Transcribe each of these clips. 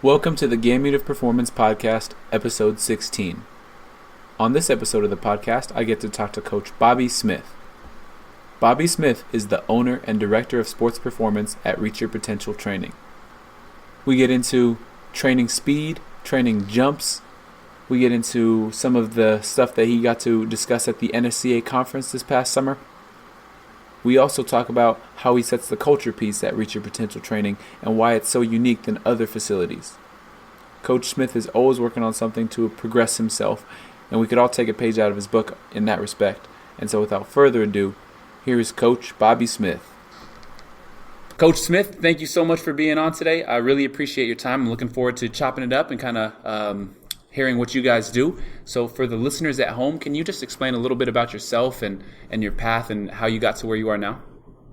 Welcome to the Gamut of Performance Podcast, episode 16. On this episode of the podcast, I get to talk to Coach Bobby Smith. Bobby Smith is the owner and director of sports performance at Reach Your Potential Training. We get into training speed, training jumps. We get into some of the stuff that he got to discuss at the NSCA conference this past summer. We also talk about how he sets the culture piece at Reach Your Potential Training and why it's so unique than other facilities. Coach Smith is always working on something to progress himself, and we could all take a page out of his book in that respect. And so without further ado, here is Coach Bobby Smith. Coach Smith, thank you so much for being on today. I really appreciate your time. I'm looking forward to chopping it up and kind of hearing what you guys do. So for the listeners at home, can you just explain a little bit about yourself and your path and how you got to where you are now?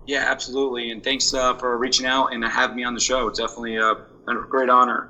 Yeah, absolutely. And thanks for reaching out and having me on the show. It's definitely a great honor.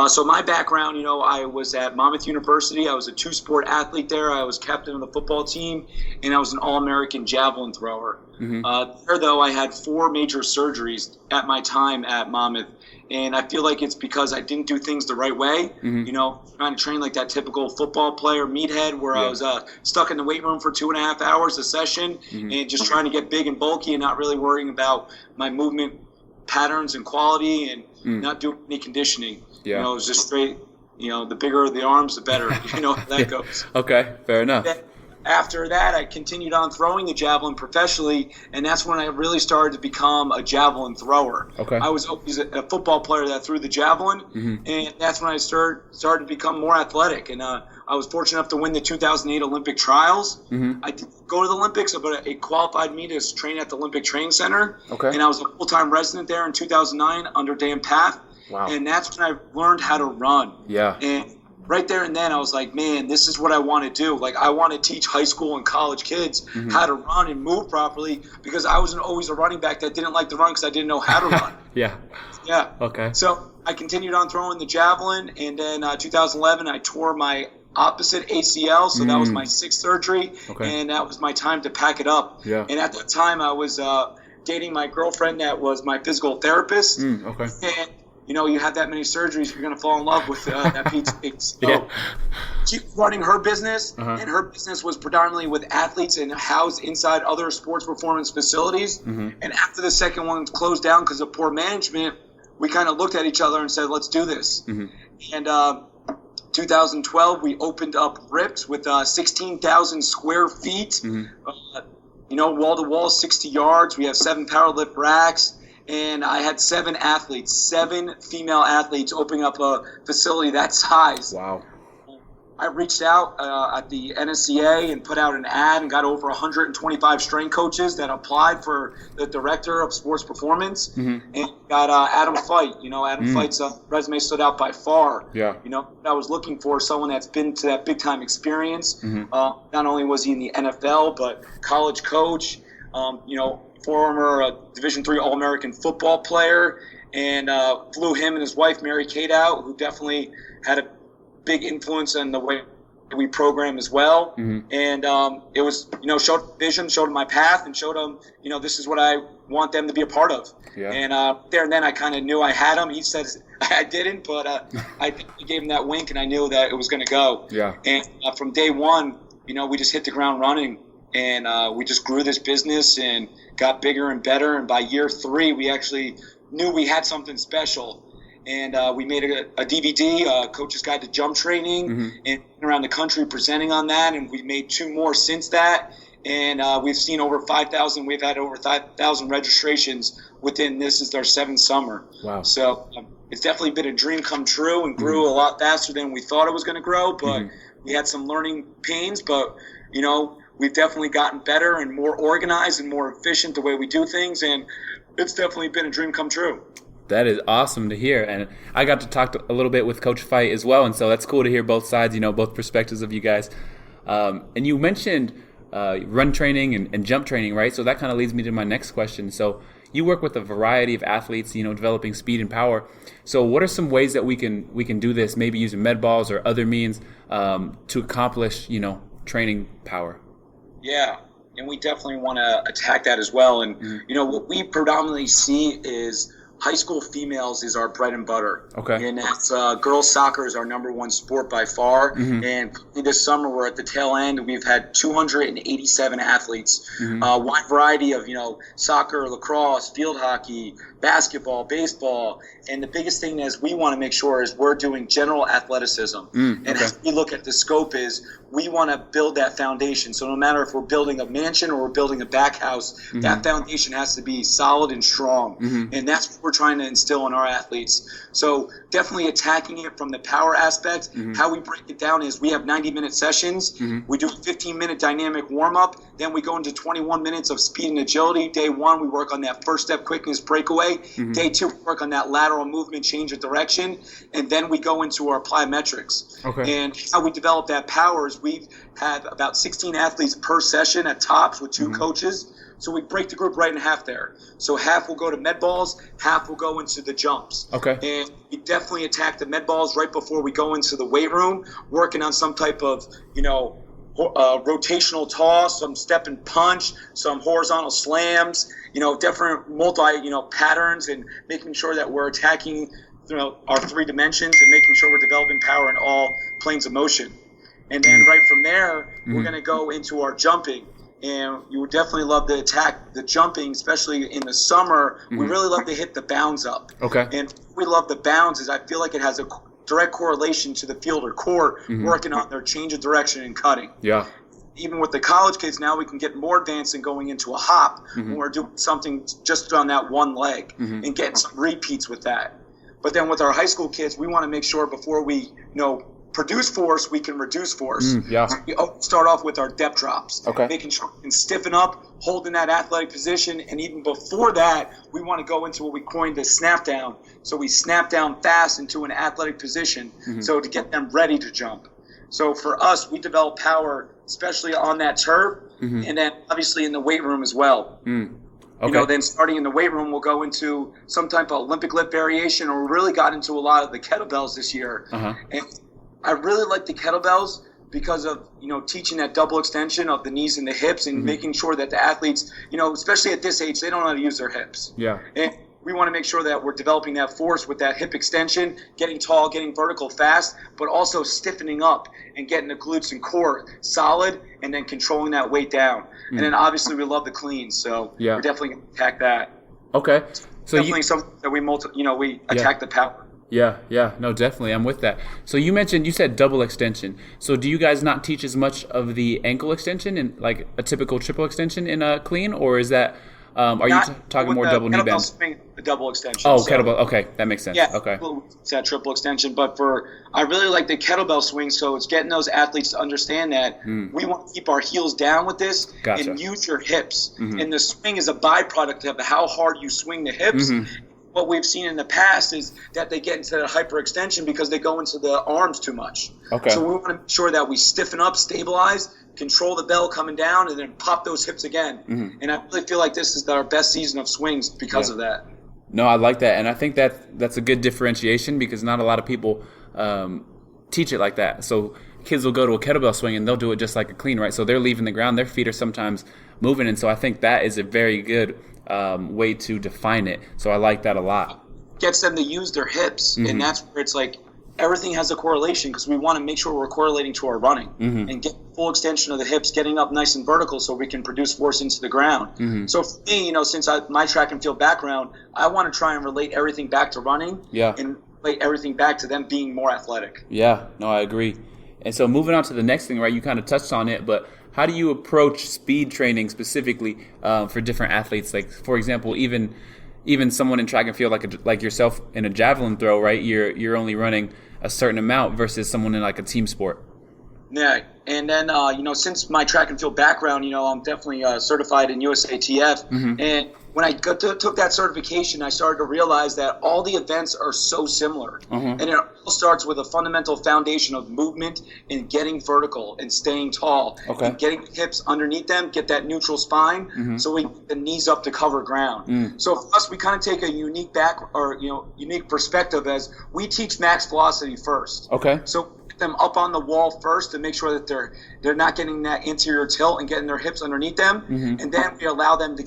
So my background, I was at Monmouth University. I was a two-sport athlete there. I was captain of the football team, and I was an All-American javelin thrower. There, though, I had 4 major surgeries at my time at Monmouth. And I feel like it's because I didn't do things the right way, trying to train like that typical football player meathead where I was stuck in the weight room for 2.5 hours a session and just trying to get big and bulky and not really worrying about my movement patterns and quality and not doing any conditioning. It was just straight, the bigger the arms, the better, how that goes. Okay, fair enough. After that, I continued on throwing the javelin professionally, and that's when I really started to become a javelin thrower. Okay. I was always a football player that threw the javelin, and that's when I started to become more athletic. And I was fortunate enough to win the 2008 Olympic trials. I didn't go to the Olympics, but it qualified me to train at the Olympic Training Center. Okay. And I was a full-time resident there in 2009 under Dan Path. Wow. And that's when I learned how to run. Yeah. And right there and then, I was like, man, this is what I want to do. Like, I want to teach high school and college kids how to run and move properly because I was always a running back that didn't like to run because I didn't know how to run. Yeah. Okay. So I continued on throwing the javelin, and then 2011, I tore my opposite ACL, so that was my 6th surgery, and that was my time to pack it up. Yeah. And at that time, I was dating my girlfriend that was my physical therapist. Okay. And you have that many surgeries, you're going to fall in love with that PT. So she was running her business, and her business was predominantly with athletes and housed inside other sports performance facilities. And after the second one closed down because of poor management, we kind of looked at each other and said, let's do this. And 2012, we opened up Ripped with 16,000 square feet, wall-to-wall, 60 yards. We have 7 powerlift racks. And I had 7 female athletes opening up a facility that size. Wow. I reached out at the NSCA and put out an ad and got over 125 strength coaches that applied for the director of sports performance. And got Adam Feit. Adam Feit's resume stood out by far. Yeah. I was looking for someone that's been to that big-time experience. Not only was he in the NFL, but college coach, former Division III All-American football player, and flew him and his wife, Mary Kate, out, who definitely had a big influence on the way we program as well. And it was, showed vision, showed him my path, and showed him, this is what I want them to be a part of. Yeah. And there and then I kind of knew I had him. He said I didn't, but I gave him that wink, and I knew that it was going to go. Yeah. And from day one, we just hit the ground running. And we just grew this business and got bigger and better. And by year 3, we actually knew we had something special. And we made a DVD, Coach's Guide to Jump Training, and around the country presenting on that. And we made 2 more since that. And we've seen over 5,000. We've had over 5,000 registrations within this is our 7th summer. Wow. So it's definitely been a dream come true and grew a lot faster than we thought it was going to grow. But we had some learning pains. But, we've definitely gotten better and more organized and more efficient the way we do things, and it's definitely been a dream come true. That is awesome to hear, and I got to talk a little bit with Coach Feit as well, and so that's cool to hear both sides, both perspectives of you guys. And you mentioned run training and jump training, right? So that kind of leads me to my next question. So you work with a variety of athletes, developing speed and power. So what are some ways that we can do this, maybe using med balls or other means to accomplish, training power? Yeah, and we definitely want to attack that as well. And, what we predominantly see is high school females is our bread and butter. Okay. And that's girls soccer is our number one sport by far. And this summer we're at the tail end. We've had 287 athletes, wide variety of soccer, lacrosse, field hockey, basketball, baseball. And the biggest thing is we want to make sure is we're doing general athleticism. And as we look at the scope is we want to build that foundation. So no matter if we're building a mansion or we're building a back house, that foundation has to be solid and strong. And that's what we're trying to instill in our athletes. So definitely attacking it from the power aspect. How we break it down is we have 90-minute sessions. We do a 15-minute dynamic warm-up. Then we go into 21 minutes of speed and agility. Day one, we work on that first step quickness breakaway. Day two, we work on that lateral movement, change of direction. And then we go into our plyometrics. And how we develop that power is we've had about 16 athletes per session at tops with 2 coaches. So we break the group right in half there. So half will go to med balls, half will go into the jumps. And we definitely attack the med balls right before we go into the weight room, working on some type of, rotational toss, some step and punch, some horizontal slams, different patterns, and making sure that we're attacking, our 3 dimensions and making sure we're developing power in all planes of motion. And then right from there, we're going to go into our jumping. And you would definitely love to attack the jumping, especially in the summer. We really love to hit the bounds up. And we love the bounds is I feel like it has a direct correlation to the field or court working on their change of direction and cutting. Even with the college kids now, we can get more advanced in going into a hop when we're doing something just on that one leg and getting some repeats with that. But then with our high school kids, we want to make sure before we, produce force, we can reduce force. So we start off with our depth drops, making sure we can stiffen up, holding that athletic position. And even before that, we want to go into what we coined the snap down. So we snap down fast into an athletic position so to get them ready to jump. So for us, we develop power, especially on that turf, and then obviously in the weight room as well. Then starting in the weight room, we'll go into some type of Olympic lift variation, or we really got into a lot of the kettlebells this year. And I really like the kettlebells because of, teaching that double extension of the knees and the hips and making sure that the athletes, especially at this age, they don't know how to use their hips. And we want to make sure that we're developing that force with that hip extension, getting tall, getting vertical fast, but also stiffening up and getting the glutes and core solid and then controlling that weight down. And then obviously we love the cleans, so we're definitely going to attack that. So definitely something that we attack the power. No, definitely. I'm with that. So you said double extension. So do you guys not teach as much of the ankle extension in like a typical triple extension in a clean, or is that are you talking more double knee bend? The double extension. Kettlebell. Okay, that makes sense. It's that triple extension. But I really like the kettlebell swing, so it's getting those athletes to understand that we want to keep our heels down with this and use your hips. And the swing is a byproduct of how hard you swing the hips. What we've seen in the past is that they get into that hyperextension because they go into the arms too much. So we want to make sure that we stiffen up, stabilize, control the bell coming down, and then pop those hips again. And I really feel like this is our best season of swings because of that. No, I like that. And I think that's a good differentiation because not a lot of people teach it like that. So kids will go to a kettlebell swing and they'll do it just like a clean, right? So they're leaving the ground. Their feet are sometimes moving. And so I think that is a very good way to define it. So I like that a lot. Gets them to use their hips, and that's where it's like everything has a correlation because we want to make sure we're correlating to our running and get full extension of the hips, getting up nice and vertical so we can produce force into the ground. So for me, since my track and field background, I want to try and relate everything back to running and relate everything back to them being more athletic. No, I agree. And so moving on to the next thing, right, you kind of touched on it, but how do you approach speed training specifically for different athletes? Like, for example, even someone in track and field like yourself in a javelin throw, right? You're only running a certain amount versus someone in like a team sport. Yeah, and then since my track and field background, I'm definitely certified in USATF, and when I took that certification, I started to realize that all the events are so similar. And it all starts with a fundamental foundation of movement and getting vertical and staying tall. And getting the hips underneath them, get that neutral spine, so we get the knees up to cover ground. So for us, we kind of take a unique unique perspective as we teach max velocity first. So get them up on the wall first to make sure that they're not getting that anterior tilt and getting their hips underneath them. And then we allow them to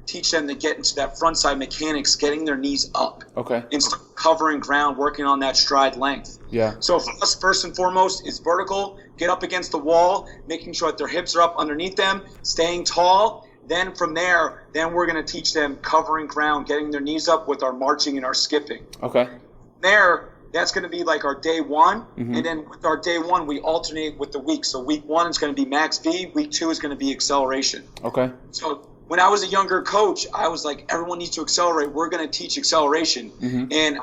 teach them to get into that front side mechanics, getting their knees up. Okay. And start covering ground, working on that stride length. Yeah. So for us, first and foremost, is vertical, get up against the wall, making sure that their hips are up underneath them, staying tall. Then from there, we're going to teach them covering ground, getting their knees up with our marching and our skipping. Okay. There, that's going to be like our day one. And then with our day one, we alternate with the week. So week 1 is going to be max V. Week 2 is going to be acceleration. Okay. So when I was a younger coach, I was like, everyone needs to accelerate. We're going to teach acceleration. And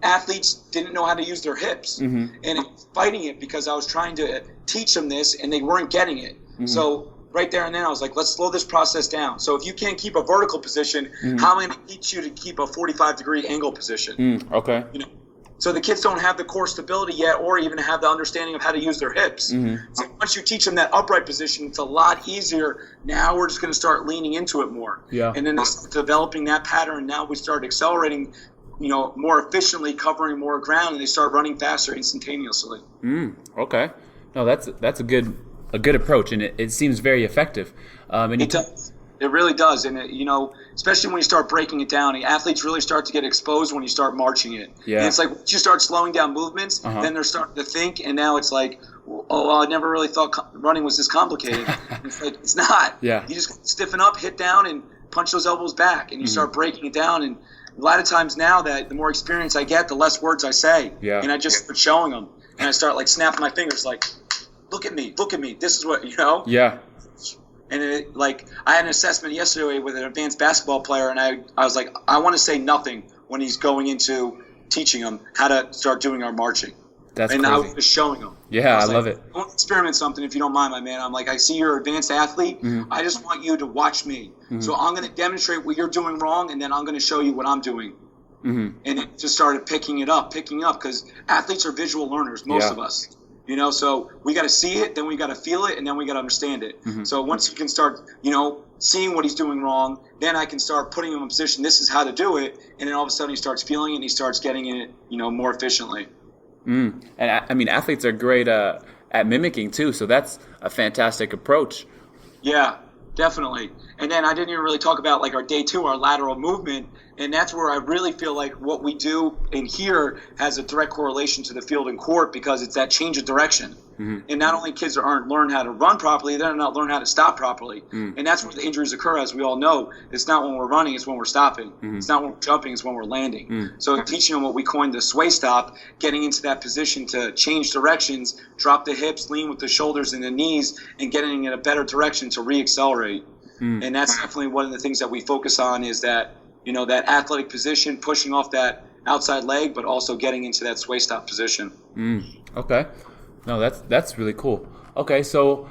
athletes didn't know how to use their hips. And I was fighting it because I was trying to teach them this and they weren't getting it. So right there and then I was like, let's slow this process down. So if you can't keep a vertical position, how am I going to teach you to keep a 45-degree angle position? Okay. You know, so the kids don't have the core stability yet or even have the understanding of how to use their hips. So once you teach them that upright position, it's a lot easier. Now we're just going to start leaning into it more. Yeah. And then it's developing that pattern. Now we start accelerating, more efficiently, covering more ground, and they start running faster instantaneously. Okay. No, that's a good approach, and it seems very effective. And it does. It really does. And, especially when you start breaking it down, the athletes really start to get exposed when you start marching it. Yeah. And it's like once you start slowing down movements, then they're starting to think, and now it's like, I never really thought running was this complicated. It's like, it's not. Yeah. You just stiffen up, hit down, and punch those elbows back, and you start breaking it down. And a lot of times now that the more experience I get, the less words I say. Yeah. And I just start showing them. And I start like snapping my fingers like, look at me. This is what, Yeah. And I had an assessment yesterday with an advanced basketball player, and I was like, I want to say nothing when he's going into teaching him how to start doing our marching. That's and crazy. I was just showing him. Yeah, I love it. I want to experiment something if you don't mind, my man. I'm like, I see you're an advanced athlete. I just want you to watch me. So I'm going to demonstrate what you're doing wrong, and then I'm going to show you what I'm doing. And it just started picking up, because athletes are visual learners, most of us. So we got to see it, then we got to feel it, and then we got to understand it. So once you can start, seeing what he's doing wrong, then I can start putting him in a position, this is how to do it, and then all of a sudden he starts feeling it, and he starts getting it, more efficiently. And I mean, athletes are great at mimicking too, so that's a fantastic approach. Yeah, definitely. And then I didn't even really talk about like our day 2, our lateral movement. And that's where I really feel like what we do in here has a direct correlation to the field and court, because it's that change of direction. And not only kids aren't learn how to run properly, they're not learn how to stop properly. And that's where the injuries occur, as we all know. It's not when we're running, it's when we're stopping. It's not when we're jumping, it's when we're landing. So teaching them what we coined the sway stop, getting into that position to change directions, drop the hips, lean with the shoulders and the knees, and getting in a better direction to re-accelerate. And that's definitely one of the things that we focus on, is that that athletic position, pushing off that outside leg, but also getting into that sway stop position. Okay. No, that's really cool. Okay, so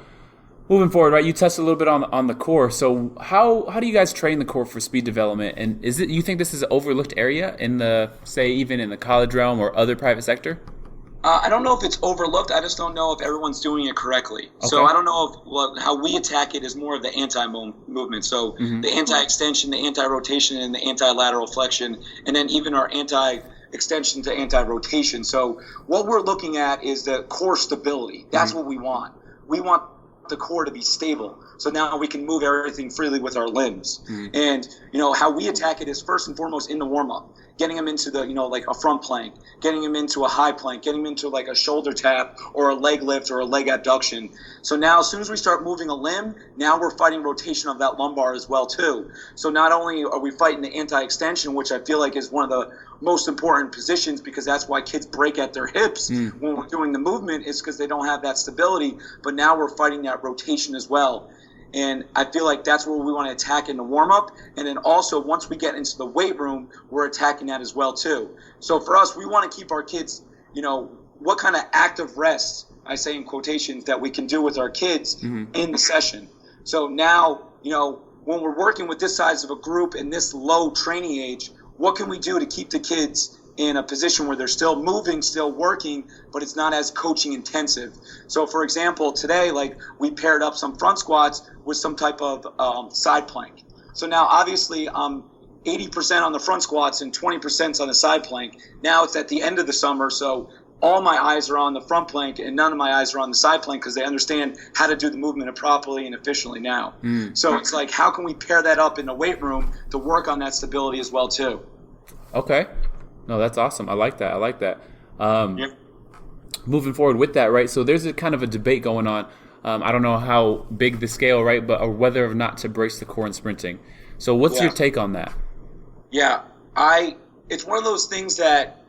moving forward, right? You touched a little bit on the core. So how do you guys train the core for speed development? And you think this is an overlooked area in even in the college realm or other private sector? I don't know if it's overlooked. I just don't know if everyone's doing it correctly. Okay. So I don't know if how we attack it is more of the anti-movement. So the anti-extension, the anti-rotation, and the anti-lateral flexion, and then even our anti-extension to anti-rotation. So what we're looking at is the core stability. That's what we want. We want the core to be stable. So now we can move everything freely with our limbs. And, how we attack it is first and foremost in the warm-up. Getting them into the, like a front plank, getting them into a high plank, getting them into like a shoulder tap or a leg lift or a leg abduction. So now as soon as we start moving a limb, now we're fighting rotation of that lumbar as well too. So not only are we fighting the anti-extension, which I feel like is one of the most important positions, because that's why kids break at their hips when we're doing the movement, is because they don't have that stability. But now we're fighting that rotation as well. And I feel like that's where we want to attack in the warm-up. And then also, once we get into the weight room, we're attacking that as well, too. So for us, we want to keep our kids, what kind of active rest, I say in quotations, that we can do with our kids in the session. So now, when we're working with this size of a group and this low training age, what can we do to keep the kids in a position where they're still moving, still working, but it's not as coaching intensive? So for example, today, we paired up some front squats with some type of side plank. So now obviously I'm 80% on the front squats and 20% on the side plank. Now it's at the end of the summer, so all my eyes are on the front plank and none of my eyes are on the side plank because they understand how to do the movement properly and efficiently now. So it's like, how can we pair that up in the weight room to work on that stability as well too? Okay. No, that's awesome. I like that. Moving forward with that, right? So there's a kind of a debate going on. I don't know how big the scale, right, but or whether or not to brace the core in sprinting. So what's your take on that? Yeah, it's one of those things that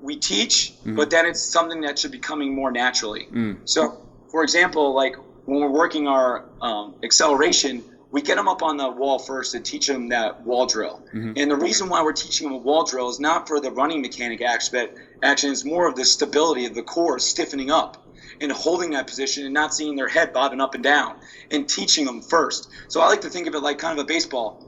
we teach, but then it's something that should be coming more naturally. So, for example, like when we're working our acceleration, we get them up on the wall first and teach them that wall drill. And the reason why we're teaching them a wall drill is not for the running mechanic aspect. Action is more of the stability of the core stiffening up and holding that position and not seeing their head bobbing up and down and teaching them first. So I like to think of it like kind of a baseball,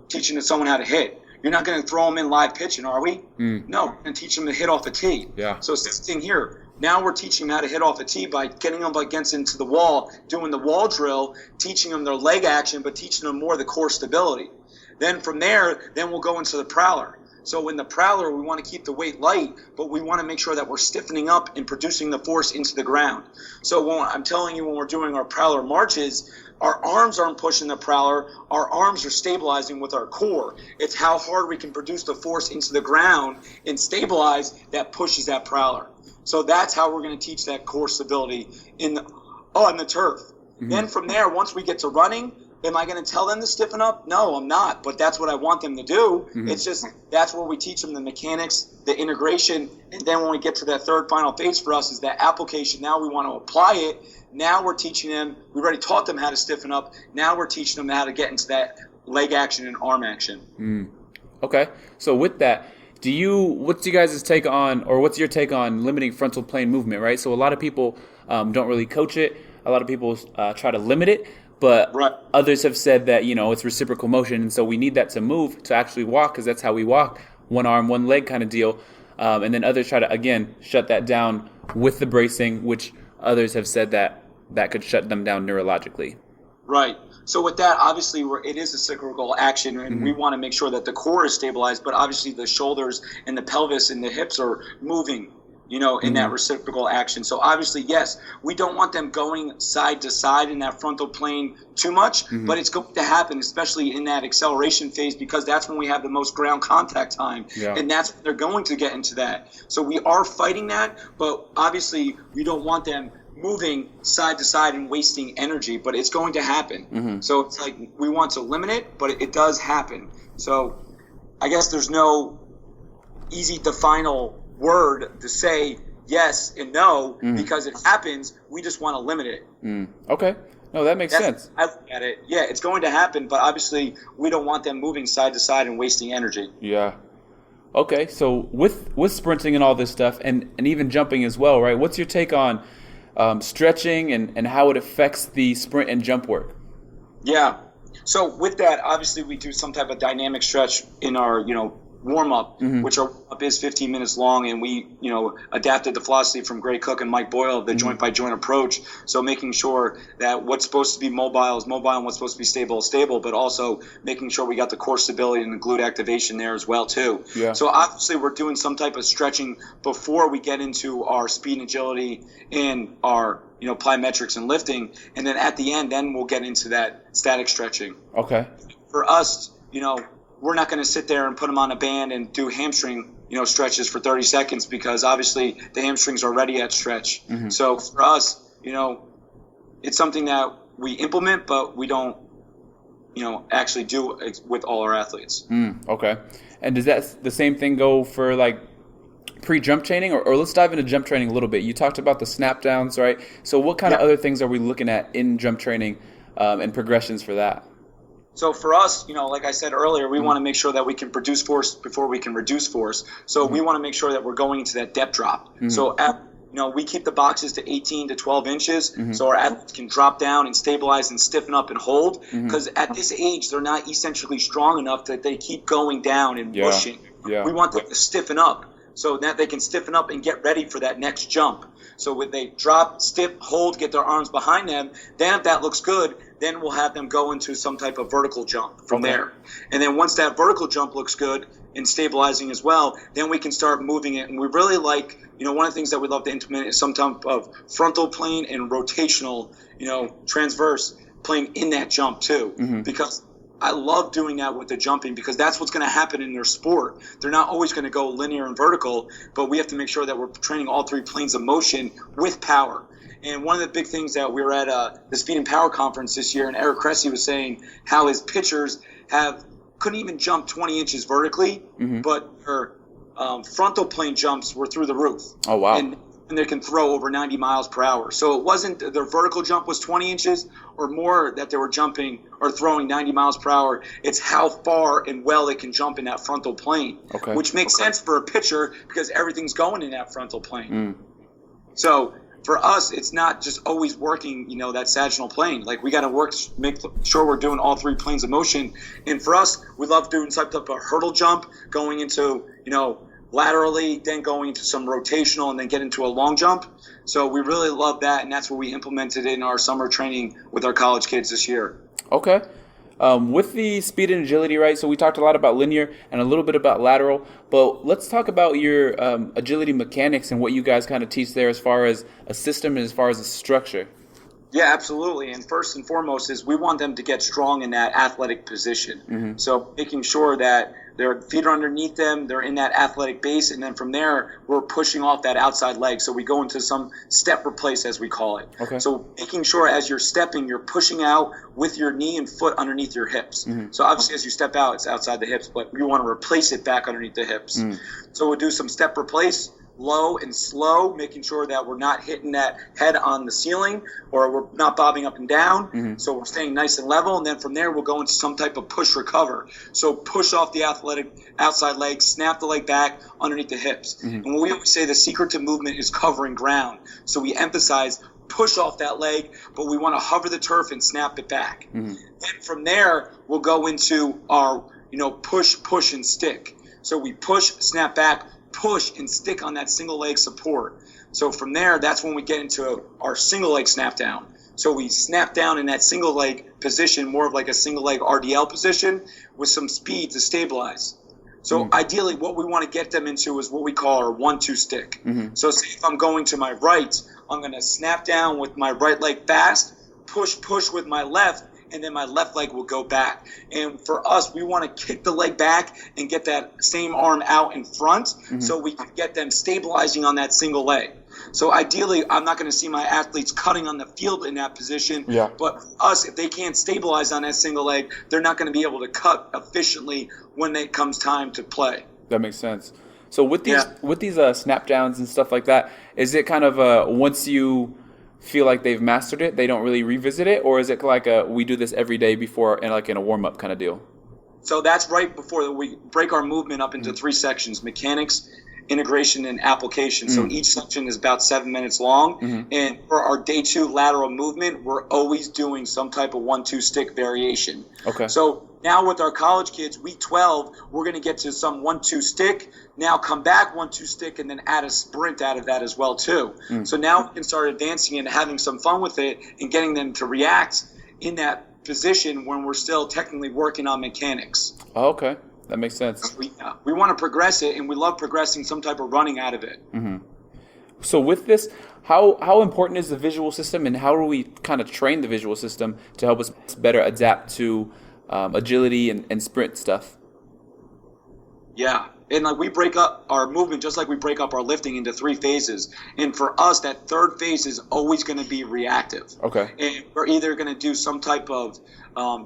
teaching someone how to hit. You're not going to throw them in live pitching, are we? No, we're going to teach them to hit off a tee. Yeah. So same thing here. Now we're teaching them how to hit off a tee by getting them against into the wall, doing the wall drill, teaching them their leg action, but teaching them more the core stability. Then from there, we'll go into the prowler. So in the prowler, we want to keep the weight light, but we want to make sure that we're stiffening up and producing the force into the ground. So I'm telling you, when we're doing our prowler marches, our arms aren't pushing the prowler. Our arms are stabilizing with our core. It's how hard we can produce the force into the ground and stabilize that pushes that prowler. So that's how we're going to teach that core stability in the turf. Then from there, once we get to running, am I going to tell them to stiffen up? No, I'm not. But that's what I want them to do. It's just that's where we teach them the mechanics, the integration, and then when we get to that third final phase for us is that application. Now we want to apply it. Now we're teaching them. We already taught them how to stiffen up. Now we're teaching them how to get into that leg action and arm action. Okay. So with that, what's you guys' take on, or what's your take on limiting frontal plane movement, right? So a lot of people don't really coach it. A lot of people try to limit it. But others have said that, it's reciprocal motion, and so we need that to move, to actually walk, because that's how we walk, one arm, one leg kind of deal. And then others try to, again, shut that down with the bracing, which others have said that could shut them down neurologically. Right. So with that, obviously, it is a cyclical action, and we want to make sure that the core is stabilized, but obviously the shoulders and the pelvis and the hips are moving, in that reciprocal action. So obviously, yes, we don't want them going side to side in that frontal plane too much, but it's going to happen, especially in that acceleration phase, because that's when we have the most ground contact time, and that's when they're going to get into that. So we are fighting that, but obviously we don't want them moving side to side and wasting energy, but it's going to happen. So it's like we want to limit it, but it does happen. So I guess there's no easy final word to say yes and no because it happens. We just want to limit it. Okay. No, that makes sense. I look at it. Yeah, it's going to happen, but obviously we don't want them moving side to side and wasting energy. Yeah. Okay, so with sprinting and all this stuff, and even jumping as well, right? What's your take on stretching and how it affects the sprint and jump work? Yeah. So with that, obviously we do some type of dynamic stretch in our, warm-up, which our warm-up is 15 minutes long, and we, adapted the philosophy from Gray Cook and Mike Boyle, the joint-by-joint approach. So making sure that what's supposed to be mobile is mobile and what's supposed to be stable is stable, but also making sure we got the core stability and the glute activation there as well, too. Yeah. So obviously we're doing some type of stretching before we get into our speed and agility and our, plyometrics and lifting, and then at the end, then we'll get into that static stretching. Okay. For us, we're not going to sit there and put them on a band and do hamstring, stretches for 30 seconds because obviously the hamstrings are already at stretch. So for us, it's something that we implement, but we don't, actually do with all our athletes. Okay. And does that the same thing go for like pre-jump training, or let's dive into jump training a little bit? You talked about the snap downs, right? So what kind of other things are we looking at in jump training and progressions for that? So for us, like I said earlier, we want to make sure that we can produce force before we can reduce force. So we want to make sure that we're going into that depth drop. So we keep the boxes to 18 to 12 inches so our athletes can drop down and stabilize and stiffen up and hold. Because at this age, they're not eccentrically strong enough that they keep going down and pushing. We want them to stiffen up. so that they can stiffen up and get ready for that next jump. So when they drop, stiff, hold, get their arms behind them, then if that looks good, then we'll have them go into some type of vertical jump from there. And then once that vertical jump looks good and stabilizing as well, then we can start moving it. And we really like, one of the things that we love to implement is some type of frontal plane and rotational, transverse plane in that jump too. Because I love doing that with the jumping, because that's what's going to happen in their sport. They're not always going to go linear and vertical, but we have to make sure that we're training all three planes of motion with power. And one of the big things that we were at the Speed and Power Conference this year, and Eric Cressy was saying how his pitchers couldn't even jump 20 inches vertically, but their frontal plane jumps were through the roof. Oh, wow. And they can throw over 90 miles per hour. So it wasn't their vertical jump was 20 inches or more that they were jumping or throwing 90 miles per hour. It's how far and well it can jump in that frontal plane, which makes sense for a pitcher because everything's going in that frontal plane. So for us, it's not just always working, that sagittal plane. Like, we got to make sure we're doing all three planes of motion. And for us, we love doing some type of hurdle jump, going into, laterally, then going into some rotational, and then get into a long jump. So we really love that, and that's what we implemented in our summer training with our college kids this year. Okay. With the speed and agility, right, so we talked a lot about linear and a little bit about lateral, but let's talk about your agility mechanics and what you guys kind of teach there as far as a system and as far as a structure. Yeah, absolutely. And first and foremost is we want them to get strong in that athletic position. So making sure that their feet are underneath them, they're in that athletic base, and then from there, we're pushing off that outside leg. So we go into some step replace, as we call it. So making sure as you're stepping, you're pushing out with your knee and foot underneath your hips. So obviously as you step out, it's outside the hips, but you want to replace it back underneath the hips. So we'll do some step replace, low and slow, making sure that we're not hitting that head on the ceiling or we're not bobbing up and down. So we're staying nice and level, and then from there we'll go into some type of push recover. So push off the athletic outside leg, snap the leg back underneath the hips. And we always say the secret to movement is covering ground. So we emphasize push off that leg, but we want to hover the turf and snap it back. And from there we'll go into our push, push, and stick. So we push, snap back, push, and stick on that single leg support. So from there, that's when we get into our single leg snap down. So we snap down in that single leg position, more of like a single leg RDL position with some speed to stabilize. So ideally, what we want to get them into is what we call our 1-2 stick. So say if I'm going to my right, I'm going to snap down with my right leg fast, push, push with my left, and then my left leg will go back. And for us, we want to kick the leg back and get that same arm out in front so we can get them stabilizing on that single leg. So ideally, I'm not going to see my athletes cutting on the field in that position. But us, if they can't stabilize on that single leg, they're not going to be able to cut efficiently when it comes time to play. That makes sense. So with these snap downs and stuff like that, is it kind of once you feel like they've mastered it, they don't really revisit it, or is it like we do this every day before and like in a warm-up kind of deal? So that's right before we break our movement up into three sections: mechanics, integration, and application. So each section is about 7 minutes long. And for our day 2 lateral movement, we're always doing some type of 1-2 stick variation. So now with our college kids, week 12, we're going to get to some 1-2 stick, now come back 1-2 stick, and then add a sprint out of that as well too. So now we can start advancing and having some fun with it and getting them to react in that position when we're still technically working on mechanics. Okay. That makes sense. We want to progress it, and we love progressing some type of running out of it. So with this, how important is the visual system, and how do we kind of train the visual system to help us better adapt to agility and sprint stuff? Yeah. And like we break up our movement just like we break up our lifting into 3 phases. And for us, that third phase is always going to be reactive. And we're either going to do some type of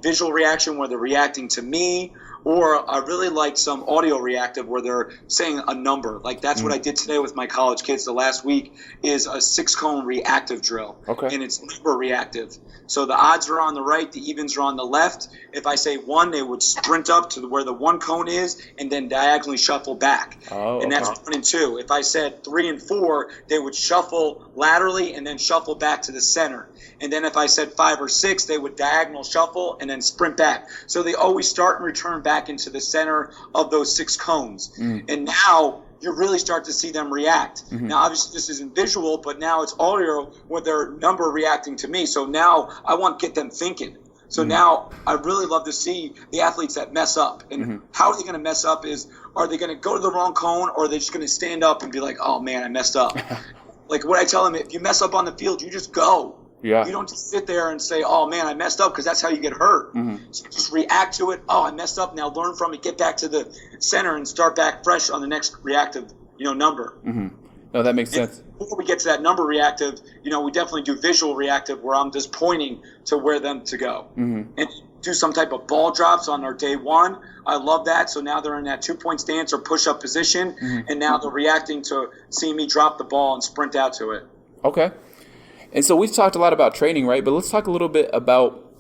visual reaction where they're reacting to me, or I really like some audio reactive where they're saying a number. Like that's what I did today with my college kids the last week is a 6-cone reactive drill. And it's number reactive. So the odds are on the right, the evens are on the left. If I say 1, they would sprint up to where the 1 cone is and then diagonally shuffle back. And that's 1 and 2. If I said 3 and 4, they would shuffle laterally and then shuffle back to the center. And then if I said 5 or 6, they would diagonal shuffle and then sprint back. So they always start and return back back into the center of those 6 cones. And now you really start to see them react. Now, obviously, this isn't visual, but now it's audio with their number reacting to me. So now I want to get them thinking. So now I really love to see the athletes that mess up. And how are they going to mess up are they going to go to the wrong cone, or are they just going to stand up and be like, oh, man, I messed up? Like what I tell them, if you mess up on the field, you just go. Yeah. You don't just sit there and say, oh, man, I messed up, because that's how you get hurt. So just react to it. Oh, I messed up. Now learn from it. Get back to the center and start back fresh on the next reactive, number. No, that makes sense. Before we get to that number reactive, we definitely do visual reactive, where I'm just pointing to where them to go. And do some type of ball drops on our day 1. I love that. So now they're in that 2-point stance or push-up position, and now they're reacting to seeing me drop the ball and sprint out to it. Okay. And so we've talked a lot about training, right? But let's talk a little bit about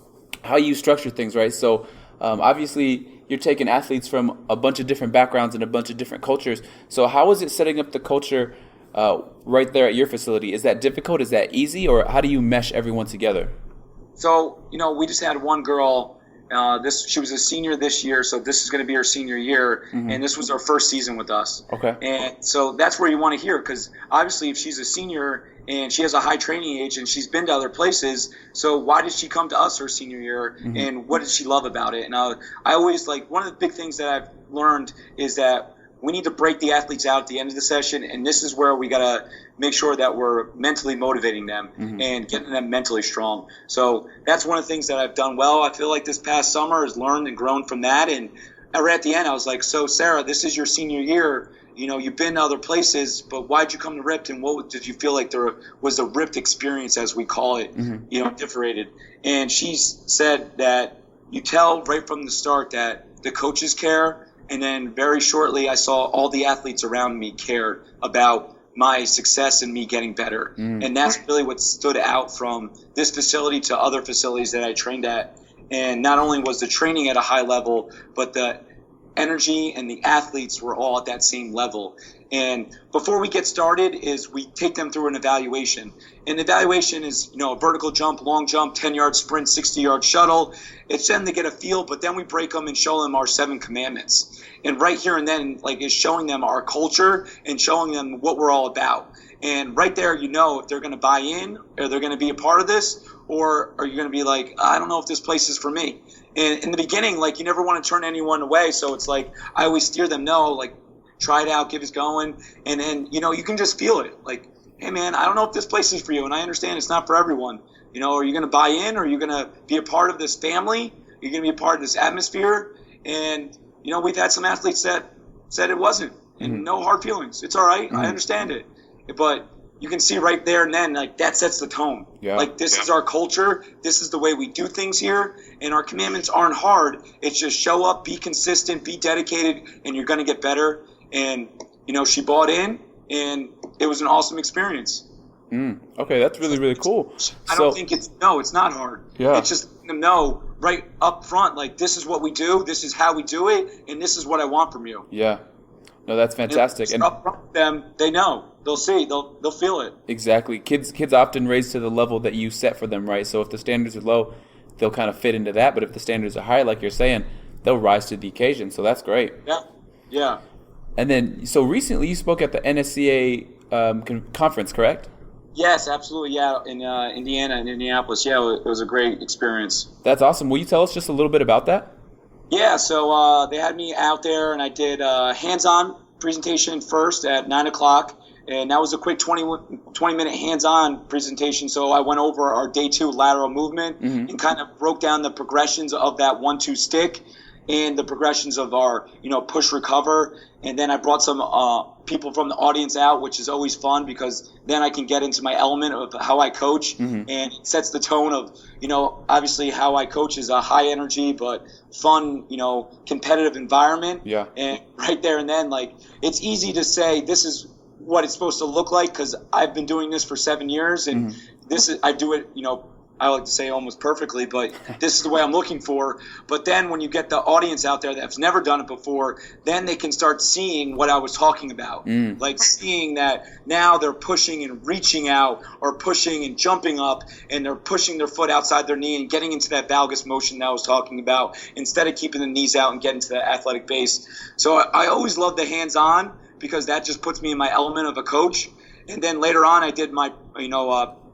how you structure things, right? So obviously you're taking athletes from a bunch of different backgrounds and a bunch of different cultures. So how is it setting up the culture right there at your facility? Is that difficult? Is that easy? Or how do you mesh everyone together? So, we just had one girl, she was a senior this year, so this is going to be her senior year, and this was her first season with us. Okay. And so that's where you want to hear, because obviously if she's a senior and she has a high training age and she's been to other places, so why did she come to us her senior year, and what did she love about it? And I always, one of the big things that I've learned is that we need to break the athletes out at the end of the session, and this is where we got to make sure that we're mentally motivating them and getting them mentally strong. So that's one of the things that I've done well. I feel like this past summer has learned and grown from that. And right at the end, I was like, so Sarah, this is your senior year. You've been to other places, but why'd you come to Ripped, and what did you feel like there was the Ripped experience, as we call it, differentiated? And she said that you tell right from the start that the coaches care. And then very shortly, I saw all the athletes around me cared about my success and me getting better. And that's really what stood out from this facility to other facilities that I trained at. And not only was the training at a high level, but the energy and the athletes were all at that same level. And before we get started is we take them through an evaluation. And the evaluation is, a vertical jump, long jump, 10-yard sprint, 60-yard shuttle. It's them to get a feel, but then we break them and show them our 7 commandments. And right here and then, is showing them our culture and showing them what we're all about. And right there, if they're going to buy in, or they're going to be a part of this, or are you going to be like, I don't know if this place is for me. And in the beginning, you never want to turn anyone away. So it's I always steer them, no, try it out, give it going. And then, you can just feel it. Hey, man, I don't know if this place is for you. And I understand it's not for everyone. Are you going to buy in? Or are you going to be a part of this family? Are you going to be a part of this atmosphere? And, we've had some athletes that said it wasn't. And no hard feelings. It's all right. I understand it. But you can see right there and then, that sets the tone. Yeah. This is our culture. This is the way we do things here. And our commandments aren't hard. It's just show up, be consistent, be dedicated, and you're going to get better. And, she bought in, and it was an awesome experience. Okay, that's really, really cool. I don't think it's not hard. Yeah. It's just letting them know right up front, this is what we do, this is how we do it, and this is what I want from you. Yeah. No, that's fantastic. And up front with them, they know. They'll see. They'll feel it. Exactly. Kids often raise to the level that you set for them, right? So if the standards are low, they'll kind of fit into that. But if the standards are high, like you're saying, they'll rise to the occasion. So that's great. Yeah. Yeah. And then, so recently you spoke at the NSCA conference, correct? Yes, absolutely. Yeah, in Indiana and Indianapolis. Yeah, it was a great experience. That's awesome. Will you tell us just a little bit about that? Yeah, so they had me out there, and I did a hands-on presentation first at 9 o'clock, and that was a quick 20-minute hands-on presentation. So I went over our day 2 lateral movement and kind of broke down the progressions of that 1-2 stick and the progressions of our, push recover. And then I brought some people from the audience out, which is always fun because then I can get into my element of how I coach, and it sets the tone of, obviously how I coach is a high energy but fun, competitive environment. Yeah. And right there and then, it's easy to say this is what it's supposed to look like because I've been doing this for 7 years, and I do it, I like to say almost perfectly, but this is the way I'm looking for. But then when you get the audience out there that's never done it before, then they can start seeing what I was talking about. Like seeing that now they're pushing and reaching out, or pushing and jumping up, and they're pushing their foot outside their knee and getting into that valgus motion that I was talking about, instead of keeping the knees out and getting to that athletic base. So I always love the hands-on, because that just puts me in my element of a coach. And then later on, I did my,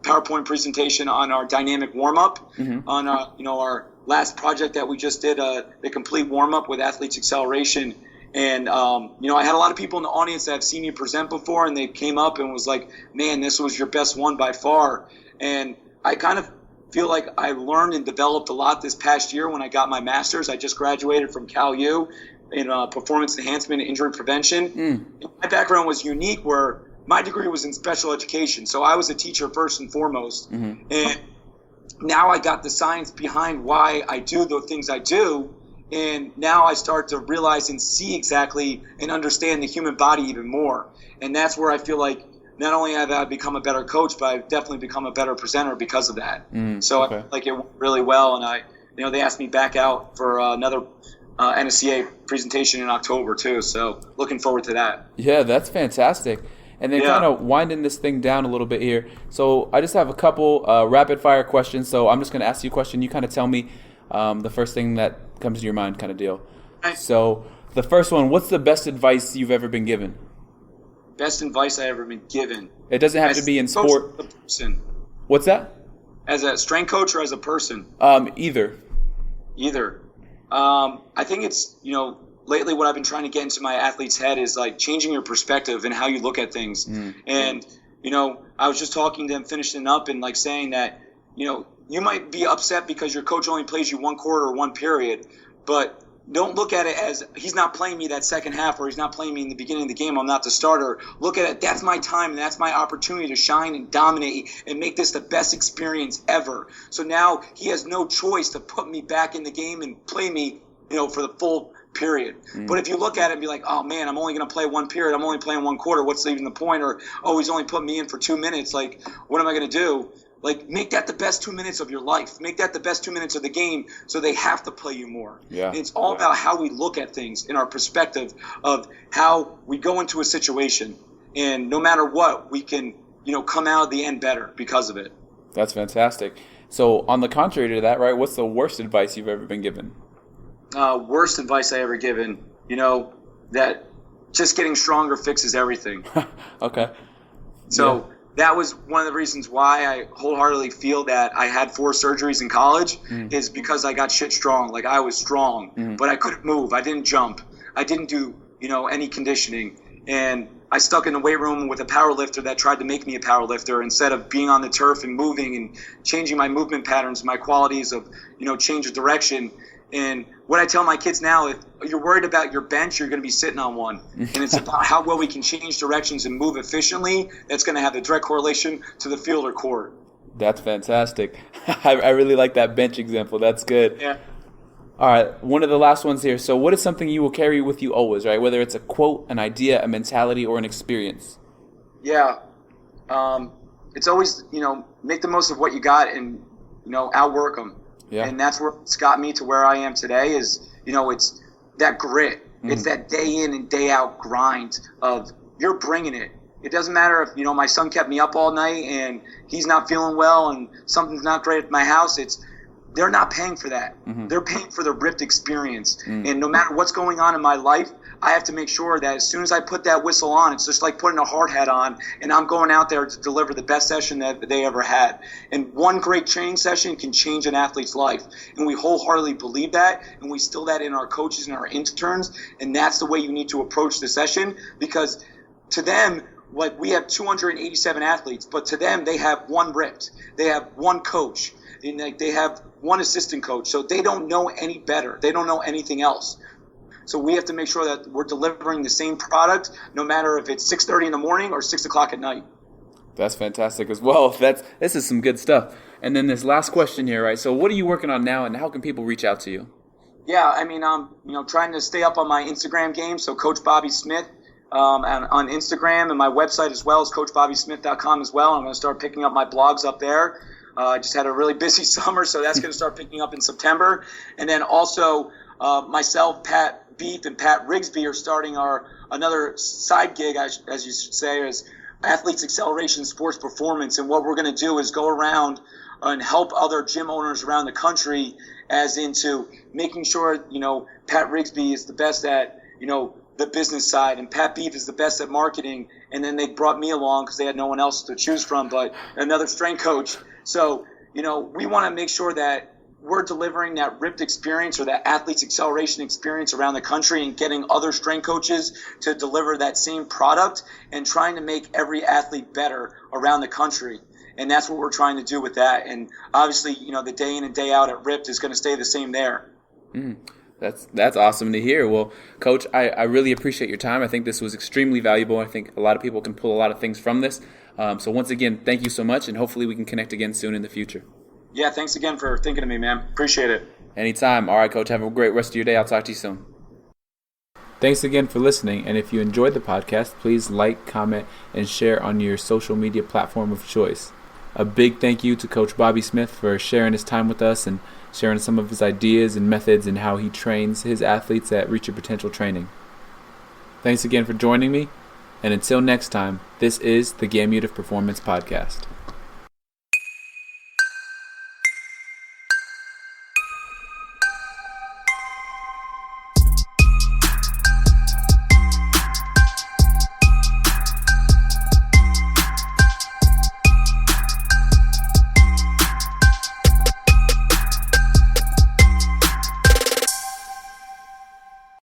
PowerPoint presentation on our dynamic warm-up, on our last project that we just did, the complete warm-up with athletes acceleration. And I had a lot of people in the audience that have seen me present before, and they came up and was like, man, this was your best one by far. And I kind of feel like I learned and developed a lot this past year when I got my master's. I just graduated from Cal U in performance enhancement and injury prevention. My background was unique, where my degree was in special education, so I was a teacher first and foremost. And now I got the science behind why I do the things I do, and now I start to realize and see exactly and understand the human body even more. And that's where I feel like not only have I become a better coach, but I've definitely become a better presenter because of that. So okay. I like it really well, and they asked me back out for another NSCA presentation in October too, so looking forward to that. Yeah, that's fantastic. And then kind of winding this thing down a little bit here. So I just have a couple rapid-fire questions. So I'm just going to ask you a question. You kind of tell me the first thing that comes to your mind kind of deal. Right. So the first one, what's the best advice you've ever been given? Best advice I've ever been given? It doesn't have to be in sport. As a person. What's that? As a strength coach or as a person? Either. I think it's, lately what I've been trying to get into my athlete's head is like changing your perspective and how you look at things. And, I was just talking to him, finishing up, and like saying that, you might be upset because your coach only plays you one quarter or one period, but don't look at it as he's not playing me that second half, or he's not playing me in the beginning of the game, I'm not the starter. Look at it, that's my time, and that's my opportunity to shine and dominate and make this the best experience ever. So now he has no choice to put me back in the game and play me, for the full period. But if you look at it and be like, oh man, I'm only going to play one period, I'm only playing one quarter, what's even the point? Or, oh, he's only put me in for 2 minutes, like, what am I going to do? Like, make that the best 2 minutes of your life. Make that the best 2 minutes of the game, so they have to play you more. Yeah. And it's all about how we look at things in our perspective of how we go into a situation. And no matter what, we can, come out of the end better because of it. That's fantastic. So on the contrary to that, right, what's the worst advice you've ever been given? Worst advice I ever given, that just getting stronger fixes everything. Okay. So that was one of the reasons why I wholeheartedly feel that I had 4 surgeries in college is because I got shit strong. Like, I was strong, but I couldn't move. I didn't jump. I didn't do, any conditioning. And I stuck in the weight room with a power lifter that tried to make me a power lifter instead of being on the turf and moving and changing my movement patterns, my qualities of, change of direction. And what I tell my kids now, if you're worried about your bench, you're going to be sitting on one. And it's about how well we can change directions and move efficiently. That's going to have a direct correlation to the field or court. That's fantastic. I really like that bench example. That's good. Yeah. All right, one of the last ones here. So what is something you will carry with you always, right? Whether it's a quote, an idea, a mentality, or an experience. Yeah. It's always, make the most of what you got and, outwork them. Yeah. And that's where it's got me to where I am today is, it's that grit. It's that day in and day out grind of you're bringing it. It doesn't matter if, my son kept me up all night and he's not feeling well and something's not great at my house. They're not paying for that. They're paying for the ripped experience. And no matter what's going on in my life, I have to make sure that as soon as I put that whistle on, it's just like putting a hard hat on, and I'm going out there to deliver the best session that they ever had. And one great training session can change an athlete's life. And we wholeheartedly believe that, and we instill that in our coaches and our interns, and that's the way you need to approach the session, because to them, like, we have 287 athletes, but to them, they have one ripped. They have one coach. And they have one assistant coach, so they don't know any better. They don't know anything else. So we have to make sure that we're delivering the same product, no matter if it's 6:30 in the morning or 6 o'clock at night. That's fantastic as well. This is some good stuff. And then this last question here, right? So what are you working on now, and how can people reach out to you? Yeah, I mean, I'm trying to stay up on my Instagram game. So Coach Bobby Smith on Instagram, and my website as well is coachbobbysmith.com as well. I'm going to start picking up my blogs up there. I just had a really busy summer, so that's going to start picking up in September. And then also myself, Pat Beef, and Pat Rigsby are starting another side gig, as you say, is Athletes Acceleration Sports Performance. And what we're going to do is go around and help other gym owners around the country as into making sure, Pat Rigsby is the best at, the business side, and Pat Beef is the best at marketing. And then they brought me along because they had no one else to choose from but another strength coach. So, we want to make sure that we're delivering that ripped experience or that athletes acceleration experience around the country and getting other strength coaches to deliver that same product and trying to make every athlete better around the country. And that's what we're trying to do with that. And obviously, the day in and day out at Ripped is going to stay the same there. That's awesome to hear. Well, Coach, I really appreciate your time. I think this was extremely valuable. I think a lot of people can pull a lot of things from this. So once again, thank you so much, and hopefully we can connect again soon in the future. Yeah, thanks again for thinking of me, man. Appreciate it. Anytime. All right, Coach, have a great rest of your day. I'll talk to you soon. Thanks again for listening, and if you enjoyed the podcast, please like, comment, and share on your social media platform of choice. A big thank you to Coach Bobby Smith for sharing his time with us and sharing some of his ideas and methods and how he trains his athletes at Reach Your Potential Training. Thanks again for joining me, and until next time, this is the Gamut of Performance Podcast.